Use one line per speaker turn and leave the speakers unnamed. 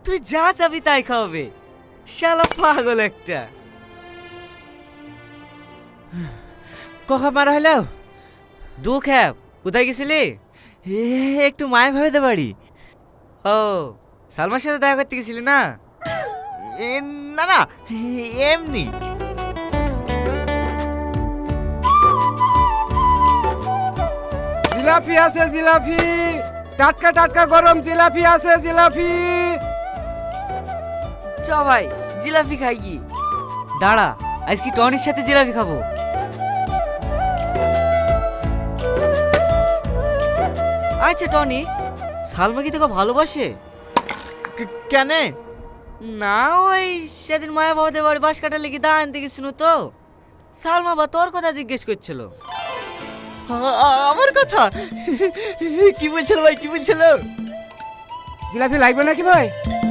তুই যা চাবি তাই খাওয়াবে, শালা পাগল একটা।
কখন মারা হলো?
দু খ্যাপ। কোথায় গেছিলি?
একটু মায়ের ভাবেতে বাড়ি।
ও, সালমার সাথে দেখা করতে গেছিলি না?
না না, এমনি।
জিলাপি আছে, জিলাপি টাটকা টাটকা গরম জিলাপি আছে, জিলাপি।
চ ভাই জিলাপি খাই কি?
দাঁড়া, আজকে টনির সাথে জিলাপি খাবো। আচ্ছা টনি, সালমা কি তোকে ভালোবাসে?
কেন?
না, ওই সেদিন মায়া বাবাদের বাড়ি বাস কাটার লেগে দা আনতে গেছিল তো, সালমা বা তোর কথা জিজ্ঞেস করছিল।
আমার কথা? কি বলছিল ভাই, কি বলছিল?
জিলাপি লাগবে নাকি ভাই?